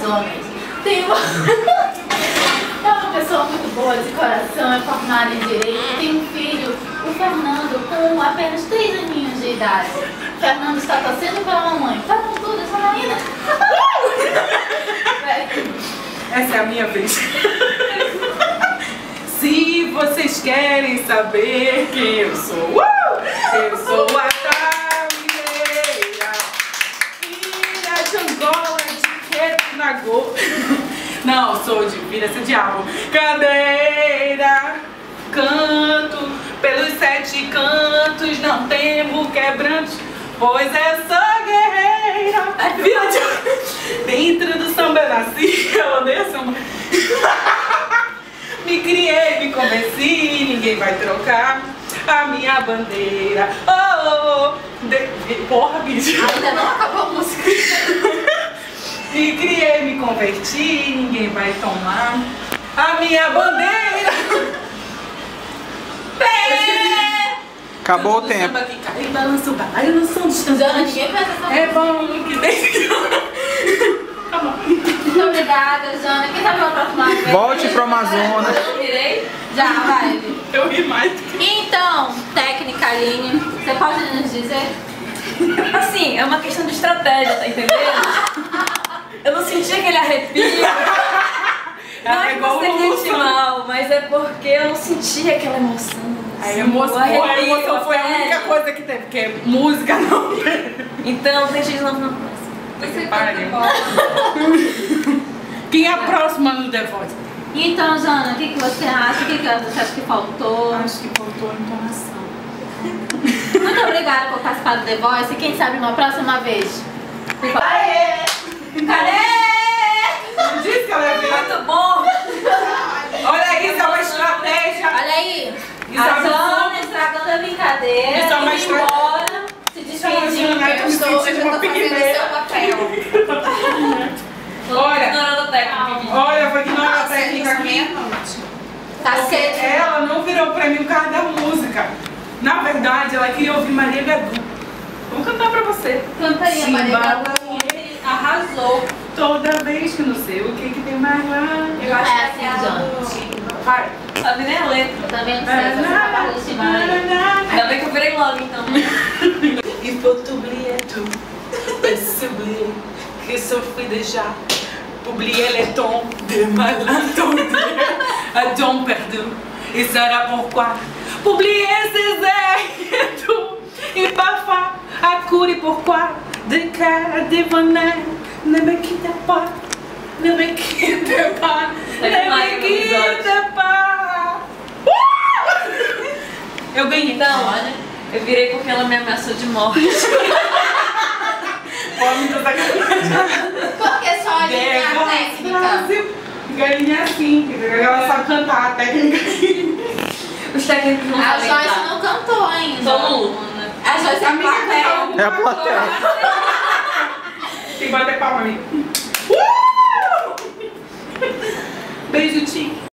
homens. Tem uma... É uma pessoa muito boa de coração, é formada em Direito, tem um filho, o Fernando, com apenas 3 aninhos de idade. O Fernando está torcendo pela mamãe. Falam tudo, essa menina. Essa é a minha vez. Se vocês querem saber quem eu sou, eu sou a Tauleira, filha de Angola, de Quetunagô. Não, sou de filha de diabo. Cadeira, canto pelos 7 cantos, não temo quebrantos, pois eu sou guerreira. Dentro do samba eu nasci, eu odeio samba. Me criei, me convenci, ninguém vai trocar a minha bandeira. Oh, oh. Porra, bicho. Ainda não acabou a música. Me criei, me converti, ninguém vai tomar a minha bandeira. Acabou o tempo. Cai, balança o balaio no som dos tambores. Jana, ninguém conhece essa música. É bom que tem. Muito obrigada, Jana. Quem sabe a próxima vez? Volte pro Amazonas. Eu virei? Já, vai. Eu ri mais do que... Então, técnica, Aline, você pode nos dizer? Assim, é uma questão de estratégia, tá entendendo? Eu não senti aquele arrepio. Não é que você sente mal, mas é porque eu não senti aquela emoção. A emoção foi a única coisa que teve, porque música não teve. Então, deixa de novo na próxima. Você Quem é a próxima no The Voice? Então, Jana, o que você acha? O que você acha que faltou? Acho que faltou a entonação. Muito obrigada por participar do The Voice e quem sabe uma próxima vez. Aê! Cadê? Não disse que ela ia virar? Muito bom! Olha isso, é uma estratégia. Olha aí, Isso a é uma- Jana estragando a brincadeira, Isso é uma indo embora, se despedindo. Eu estou fazendo uma pequena. Olha, Ignorando a técnica. olha, foi ignorar a técnica aqui. Tá Porque cedo. ela não virou pra mim por causa da música. Na verdade, ela queria ouvir Maria Gadu. Vou cantar pra você. Cantaria, Maria Gadu. Arrasou. Toda vez que não sei o que tem mais lá. Eu acho É que assim, Jana. Vai. sabe nem a letra. Eu também não sei, só sei capaz de estimar aí. Ainda bem que eu virei logo então. Il faut oublier tout, s'oublier que sofri déjà, oublier les tons de malentendu, à don perdu, et sera pourquoi, oublier ces airs et tout, et parfois, à courir pourquoi, de cœur dévoné, ne me quitte pas, ne me quitte pas, ne me quitte pas. Eu ganhei. Então, olha, eu virei porque ela me ameaçou de morte. Porque só ali a técnica. Brasil. Galinha assim, ela sabe cantar a técnica. Os técnicos não A sabem Joyce cantar. não cantou ainda. Tô no luto, né? A Joyce é a plateia. É a plateia. Tem que bater palma ali. Beijo, Tim.